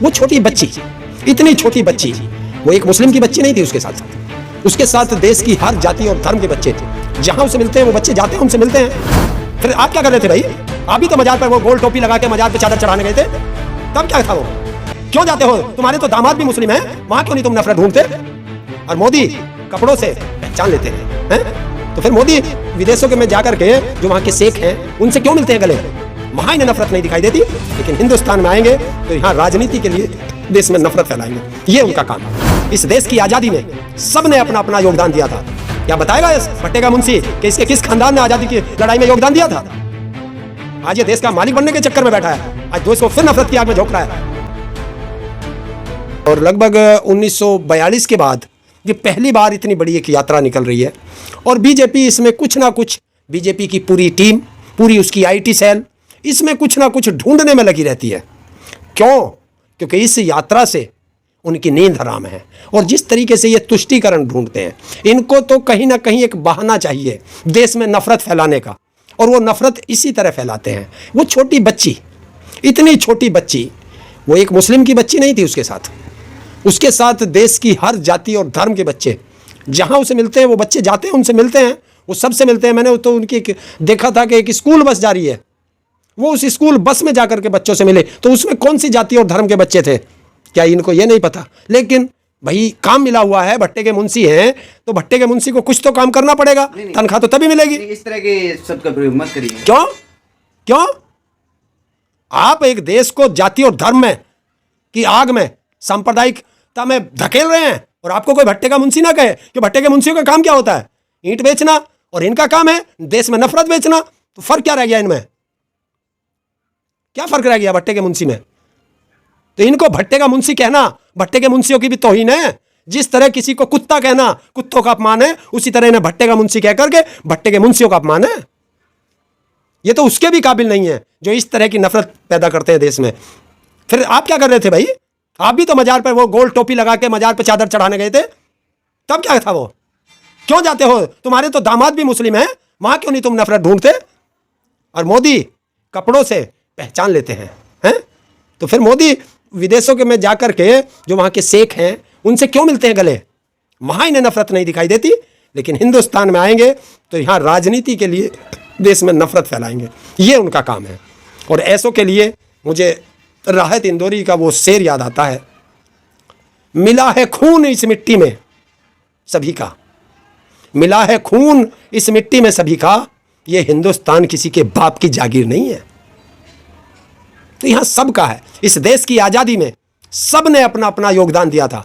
वो छोटी बच्ची, इतनी छोटी बच्ची, वो एक मुस्लिम की बच्ची नहीं थी, उसके साथ देश की हर जाति और धर्म के बच्चे थे। जहां उसे मिलते हैं वो बच्चे जाते हैं, उनसे मिलते हैं। फिर आप क्या कर रहे थे भाई? आप भी तो मजार पर वो गोल टोपी लगा के मजार पे चादर चढ़ाने गए थे, तब क्या था वो? क्यों जाते हो? तुम्हारे तो दामाद भी मुस्लिम हैं, वहां क्यों नहीं तुम नफरत ढूंढते? और मोदी कपड़ों से पहचान लेते हैं, तो फिर मोदी विदेशों के में जाकर के जो वहां के शेख हैं उनसे क्यों मिलते हैं गले? वहां इन्हें नफरत नहीं दिखाई देती, लेकिन हिंदुस्तान में आएंगे तो यहाँ राजनीति के लिए देश में नफरत फैलाएंगे। ये उनका काम है। इस देश की आजादी में सबने अपना अपना योगदान दिया था। क्या बताएगा इस भट्टेगा मुंशी कि इसके किस खानदान ने आजादी की लड़ाई में योगदान दिया था? आज ये देश का मालिक बनने के चक्कर में बैठा है, आज देश को फिर नफरत की आग में झोंक रहा है। और लगभग 1942 के बाद ये पहली बार इतनी बड़ी एक यात्रा निकल रही है, और बीजेपी इसमें कुछ ना कुछ, बीजेपी की पूरी टीम, पूरी उसकी आईटी सेल इसमें कुछ ना कुछ ढूंढने में लगी रहती है। क्यों? क्योंकि इस यात्रा से उनकी नींद हराम है। और जिस तरीके से ये तुष्टीकरण ढूंढते हैं, इनको तो कहीं ना कहीं एक बहाना चाहिए देश में नफरत फैलाने का, और वो नफरत इसी तरह फैलाते हैं। वो छोटी बच्ची, इतनी छोटी बच्ची, वो एक मुस्लिम की बच्ची नहीं थी, उसके साथ देश की हर जाति और धर्म के बच्चे जहां उसे मिलते हैं वो बच्चे जाते हैं, उनसे मिलते हैं, वो सबसे मिलते हैं। मैंने तो उनकी देखा था कि एक स्कूल बस जा रही है, वो उस स्कूल बस में जाकर के बच्चों से मिले, तो उसमें कौन सी जाति और धर्म के बच्चे थे, क्या इनको ये नहीं पता? लेकिन भाई काम मिला हुआ है, भट्टे के मुंशी हैं, तो भट्टे के मुंशी को कुछ तो काम करना पड़ेगा, तनख्वाह तो तभी मिलेगी। इस तरह के शब्द का प्रयोग मत करिए। क्यों? क्यों? आप एक देश को जाति और धर्म में की आग में, सांप्रदायिकता में धकेल रहे हैं, और आपको कोई भट्टे का मुंशी ना कहे कि भट्टे के मुंशियों का काम क्या होता है? ईंट बेचना, और इनका काम है देश में नफरत बेचना। तो फर्क क्या रह गया इनमें? क्या फर्क रह गया भट्टे के मुंशी में? तो इनको भट्टे का मुंशी कहना भट्टे के मुंशियों की भी तौहीन है। जिस तरह किसी को कुत्ता कहना कुत्तों का अपमान है, उसी तरह इन्हें भट्टे का मुंशी कह करके भट्टे के मुंशियों का अपमान है। ये तो उसके भी काबिल नहीं है जो इस तरह की नफरत पैदा करते हैं देश में। फिर आप क्या कर रहे थे भाई? आप भी तो मजार पर वो गोल टोपी लगा के मजार पर चादर चढ़ाने गए थे, तब क्या था वो? क्यों जाते हो? तुम्हारे तो दामाद भी मुस्लिम हैं, वहां क्यों नहीं तुम नफरत ढूंढते? और मोदी कपड़ों से पहचान लेते हैं, तो फिर मोदी विदेशों के में जाकर के जो वहां के शेख हैं उनसे क्यों मिलते हैं गले? वहां इन्हें नफरत नहीं दिखाई देती, लेकिन हिंदुस्तान में आएंगे तो यहां राजनीति के लिए देश में नफरत फैलाएंगे। ये उनका काम है। और ऐसों के लिए मुझे राहत इंदौरी का वो शेर याद आता है, मिला है खून इस मिट्टी में सभी का, मिला है खून इस मिट्टी में सभी का, ये हिंदुस्तान किसी के बाप की जागीर नहीं है। तो यहां सबका है। इस देश की आजादी में सबने अपना अपना योगदान दिया था।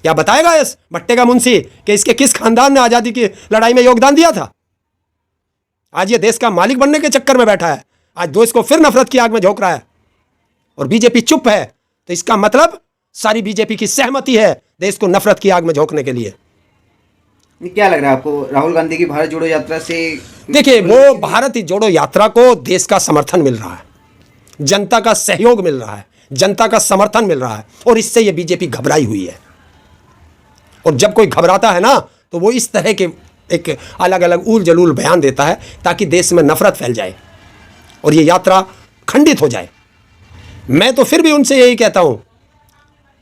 क्या बताएगा इस भट्टे का मुंशी कि इसके किस खानदान ने आजादी की लड़ाई में योगदान दिया था? आज ये देश का मालिक बनने के चक्कर में बैठा है, आज देश को फिर नफरत की आग में झोंक रहा है, और बीजेपी चुप है। तो इसका मतलब सारी बीजेपी की सहमति है देश को नफरत की आग में झोंकने के लिए। क्या लग रहा है आपको राहुल गांधी की भारत जोड़ो यात्रा से? देखिए, वो भारत जोड़ो यात्रा को देश का समर्थन मिल रहा है, जनता का सहयोग मिल रहा है, जनता का समर्थन मिल रहा है, और इससे ये बीजेपी घबराई हुई है। और जब कोई घबराता है ना, तो वो इस तरह के एक अलग अलग उल जलूल बयान देता है ताकि देश में नफरत फैल जाए और ये यात्रा खंडित हो जाए। मैं तो फिर भी उनसे यही कहता हूं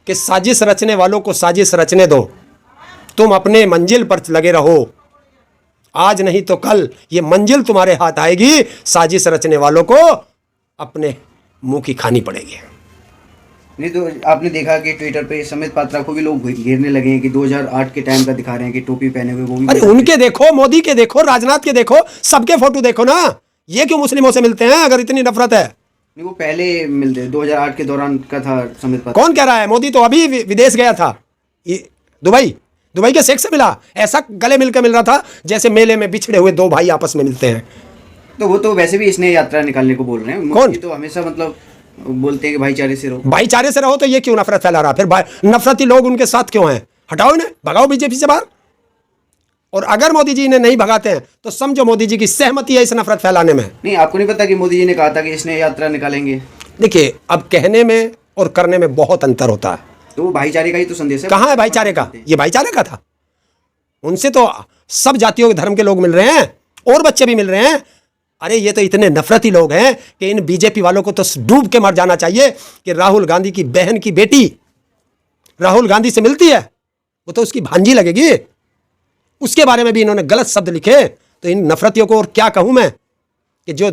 कि साजिश रचने वालों को साजिश रचने दो, तुम अपने मंजिल पर लगे रहो। आज नहीं तो कल ये मंजिल तुम्हारे हाथ आएगी, साजिश रचने वालों को अपने मुंह की खानी पड़ेगी। नहीं तो आपने देखा कि ट्विटर पे समित पात्रा को भी लोग घेरने लगे हैं कि 2008 के टाइम का दिखा रहे हैं कि टोपी पहने हुए वो भी। अरे उनके देखो, मोदी के देखो, राजनाथ के देखो, सबके फोटो देखो ना। ये क्यों मुस्लिमों से मिलते हैं अगर इतनी नफरत है? नहीं, वो पहले मिलते 2008 के दौरान का था समित पात्रा। कौन कह रहा है? मोदी तो अभी विदेश गया था, दुबई के शेख से मिला। ऐसा गले मिलकर मिल रहा था जैसे मेले में बिछड़े हुए दो भाई आपस में मिलते हैं। तो वो तो वैसे भी इसने यात्रा निकालने को बोल रहे हैं। कौन? तो हमेशा मतलब बोलते हैं कि भाईचारे से रहो। भाईचारे से रहो, तो ये क्यों नफरत फैला रहा? फिर नफरती लोग उनके साथ क्यों हैं? हटाओ इन्हें, भगाओ बीजेपी से बाहर। और अगर मोदी जी इन्हें नहीं भगाते हैं तो समझो मोदी जी की सहमति है इस नफरत फैलाने में। नहीं, आपको नहीं पता कि मोदी जी ने कहा था कि इसने यात्रा निकालेंगे? देखिए, अब कहने में और करने में बहुत अंतर होता है। तो वो भाईचारे का ही तो संदेश है। कहाँ है भाईचारे का? ये भाईचारे का था। उनसे तो सब जातियों के धर्म के लोग मिल रहे हैं और बच्चे भी मिल रहे हैं। अरे ये तो इतने नफरती लोग हैं कि इन बीजेपी वालों को तो डूब के मर जाना चाहिए कि राहुल गांधी की बहन की बेटी राहुल गांधी से मिलती है, वो तो उसकी भांजी लगेगी। उसके बारे में भी इन्होंने गलत शब्द लिखे। तो इन नफरतियों को और क्या कहूं मैं कि जो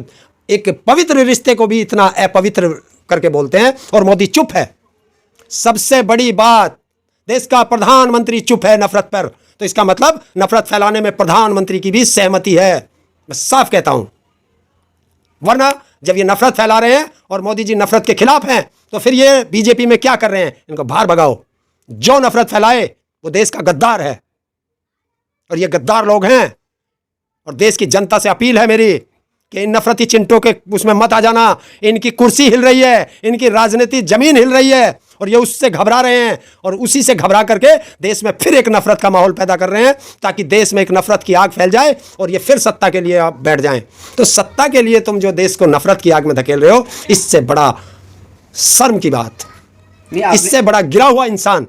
एक पवित्र रिश्ते को भी इतना अपवित्र करके बोलते हैं, और मोदी चुप है। सबसे बड़ी बात, देश का प्रधानमंत्री चुप है नफरत पर, तो इसका मतलब नफरत फैलाने में प्रधानमंत्री की भी सहमति है। मैं साफ कहता हूं, वरना जब ये नफरत फैला रहे हैं और मोदी जी नफरत के खिलाफ हैं, तो फिर ये बीजेपी में क्या कर रहे हैं? इनको बाहर भगाओ। जो नफरत फैलाए वो देश का गद्दार है, और ये गद्दार लोग हैं। और देश की जनता से अपील है मेरी कि इन नफरती चिंटों के उसमें मत आ जाना। इनकी कुर्सी हिल रही है, इनकी राजनीति जमीन हिल रही है, और ये उससे घबरा रहे हैं, और उसी से घबरा करके देश में फिर एक नफरत का माहौल पैदा कर रहे हैं, ताकि देश में एक नफरत की आग फैल जाए और ये फिर सत्ता के लिए आप बैठ जाएं। तो सत्ता के लिए तुम जो देश को नफरत की आग में धकेल रहे हो, इससे बड़ा शर्म की बात, इससे बड़ा गिरा हुआ इंसान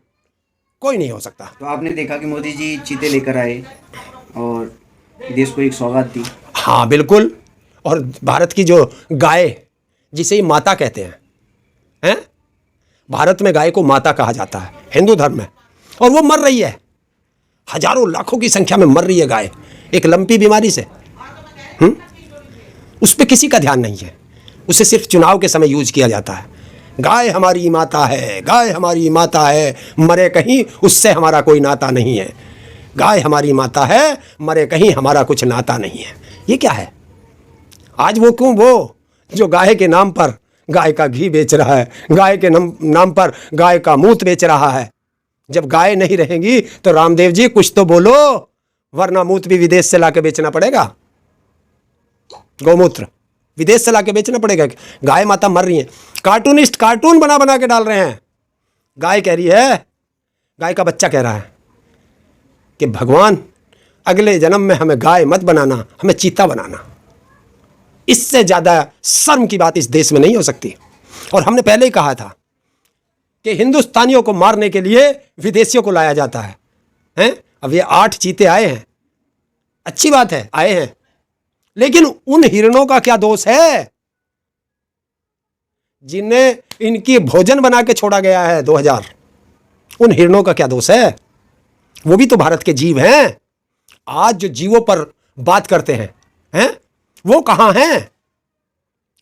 कोई नहीं हो सकता। तो आपने देखा कि मोदी जी चीते लेकर आए और देश को एक सौगात दी। हाँ बिल्कुल। और भारत की जो गाय, जिसे ही माता कहते हैं, भारत में गाय को माता कहा जाता है हिंदू धर्म में, और वो मर रही है, हजारों लाखों की संख्या में मर रही है गाय एक लंपी बीमारी से। उस पर किसी का ध्यान नहीं है, उसे सिर्फ चुनाव के समय यूज किया जाता है। गाय हमारी माता है, गाय हमारी माता है, मरे कहीं उससे हमारा कोई नाता नहीं है। गाय हमारी माता है, मरे कहीं हमारा कुछ नाता नहीं है। ये क्या है? आज वो क्यों, वो जो गाय के नाम पर गाय का घी बेच रहा है, गाय के नाम पर गाय का मूत्र बेच रहा है। जब गाय नहीं रहेंगी तो रामदेव जी कुछ तो बोलो, वरना मूत्र भी विदेश से लाके बेचना पड़ेगा। गौमूत्र विदेश से लाके बेचना पड़ेगा। गाय माता मर रही है, कार्टूनिस्ट कार्टून बना बना के डाल रहे हैं। गाय कह रही है, गाय का बच्चा कह रहा है कि भगवान अगले जन्म में हमें गाय मत बनाना, हमें चीता बनाना। इससे ज़्यादा शर्म की बात इस देश में नहीं हो सकती। और हमने पहले ही कहा था कि हिंदुस्तानियों को मारने के लिए विदेशियों को लाया जाता है, हैं? अब ये 8 चीते आए हैं, अच्छी बात है आए हैं, लेकिन उन हिरणों का क्या दोष है जिन्हें इनकी भोजन बना के छोड़ा गया है 2000? उन हिरणों का क्या दोष है? वो भी तो भारत के जीव हैं। आज जो जीवों पर बात करते हैं, वो कहां हैं?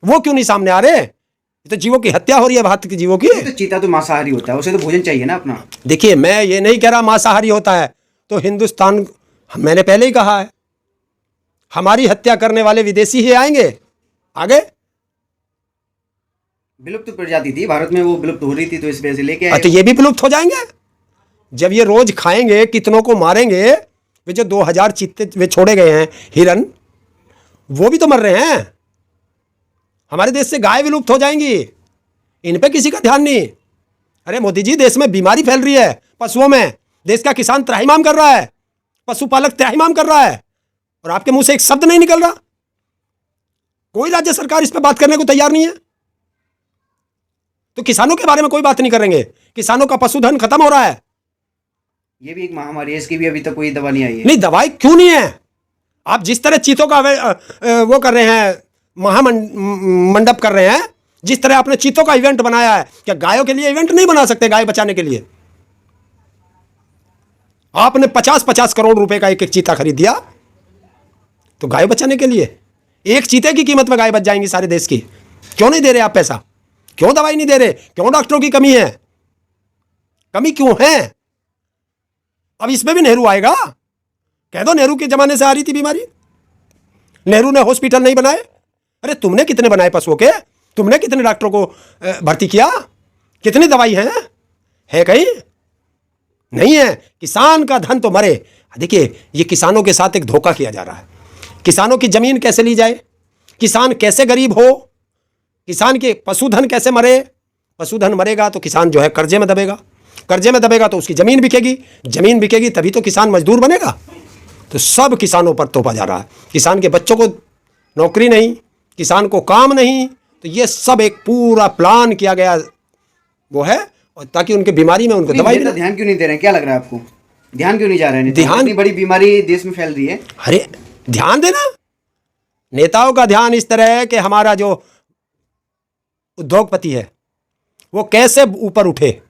वो क्यों नहीं सामने आ रहे? ये तो जीवों की हत्या हो रही है, भारत के जीवों की। तो चीता तो मांसाहारी होता है, उसे तो भोजन चाहिए ना अपना। देखिए, मैं ये नहीं कह रहा मांसाहारी होता है तो हिंदुस्तान, मैंने पहले ही कहा है, हमारी हत्या करने वाले विदेशी ही आएंगे आगे। विलुप्त प्रजाति थी भारत में, वो विलुप्त हो रही थी, तो इस वजह से लेके आए। तो ये भी विलुप्त हो जाएंगे जब ये रोज खाएंगे, कितनों को मारेंगे। वे जो 2000 चीते वे छोड़े गए हैं हिरन, वो भी तो मर रहे हैं। हमारे देश से गाय विलुप्त हो जाएंगी, इन पे किसी का ध्यान नहीं। अरे मोदी जी, देश में बीमारी फैल रही है पशुओं में, देश का किसान त्राहिमाम कर रहा है, पशुपालक त्राहिमाम कर रहा है, और आपके मुंह से एक शब्द नहीं निकल रहा। कोई राज्य सरकार इस पर बात करने को तैयार नहीं है। तो किसानों के बारे में कोई बात नहीं करेंगे। किसानों का पशुधन खत्म हो रहा है। ये भी एक महामारी है, इसकी भी अभी तक कोई दवा नहीं आई है। नहीं, दवाई क्यों नहीं है? आप जिस तरह चीतों का वो कर रहे हैं, महामंडप कर रहे हैं, जिस तरह आपने चीतों का इवेंट बनाया है, क्या गायों के लिए इवेंट नहीं बना सकते? गाय बचाने के लिए आपने 50-50 करोड़ रुपए का एक एक चीता खरीद दिया, तो गाय बचाने के लिए एक चीते की कीमत में गाय बच जाएंगी सारे देश की। क्यों नहीं दे रहे आप पैसा? क्यों दवाई नहीं दे रहे? क्यों डॉक्टरों की कमी है? कमी क्यों है? अब इसमें भी नेहरू आएगा? कह दो नेहरू के जमाने से आ रही थी बीमारी, नेहरू ने हॉस्पिटल नहीं बनाए। अरे तुमने कितने बनाए पशुओं के? तुमने कितने डॉक्टरों को भर्ती किया? कितनी दवाई है कहीं? नहीं है। किसान का धन तो मरे। देखिए, ये किसानों के साथ एक धोखा किया जा रहा है। किसानों की जमीन कैसे ली जाए, किसान कैसे गरीब हो, किसान के पशुधन कैसे मरे। पशुधन मरेगा तो किसान जो है कर्जे में दबेगा, कर्जे में दबेगा तो उसकी जमीन बिकेगी, जमीन बिकेगी तभी तो किसान मजदूर बनेगा। तो सब किसानों पर तोपा जा रहा है। किसान के बच्चों को नौकरी नहीं, किसान को काम नहीं। तो ये सब एक पूरा प्लान किया गया वो है, और ताकि उनके बीमारी में उनको दवाई तो ध्यान क्यों नहीं दे रहे हैं? क्या लग रहा है आपको? ध्यान क्यों नहीं जा रहे हैं? ध्यान, इतनी बड़ी बीमारी देश में फैल रही है। अरे ध्यान देना, नेताओं का ध्यान इस तरह है कि हमारा जो उद्योगपति है वो कैसे ऊपर उठे,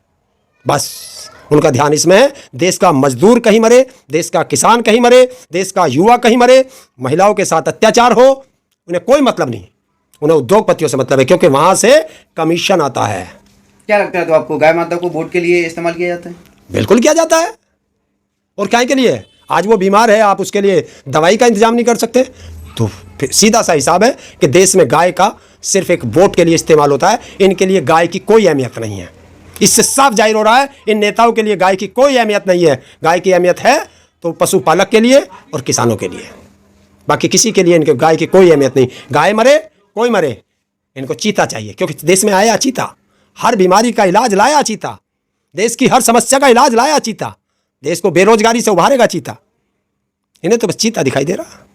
बस उनका ध्यान इसमें है। देश का मजदूर कहीं मरे, देश का किसान कहीं मरे, देश का युवा कहीं मरे, महिलाओं के साथ अत्याचार हो, उन्हें कोई मतलब नहीं। उन्हें उद्योगपतियों से मतलब है, क्योंकि वहां से कमीशन आता है। क्या लगता है तो आपको, गाय माता को वोट के लिए इस्तेमाल किया जाता है? बिल्कुल किया जाता है। और क्या के लिए? आज वो बीमार है, आप उसके लिए दवाई का इंतजाम नहीं कर सकते, तो फिर सीधा सा हिसाब है कि देश में गाय का सिर्फ एक वोट के लिए इस्तेमाल होता है। इनके लिए गाय की कोई अहमियत नहीं है। इससे साफ जाहिर हो रहा है इन नेताओं के लिए गाय की कोई अहमियत नहीं है। गाय की अहमियत है तो पशुपालक के लिए और किसानों के लिए, बाकी किसी के लिए इनके गाय की कोई अहमियत नहीं। गाय मरे कोई मरे, इनको चीता चाहिए, क्योंकि देश में आया चीता, हर बीमारी का इलाज लाया चीता, देश की हर समस्या का इलाज लाया चीता, देश को बेरोजगारी से उभारेगा चीता। इन्हें तो बस चीता दिखाई दे रहा।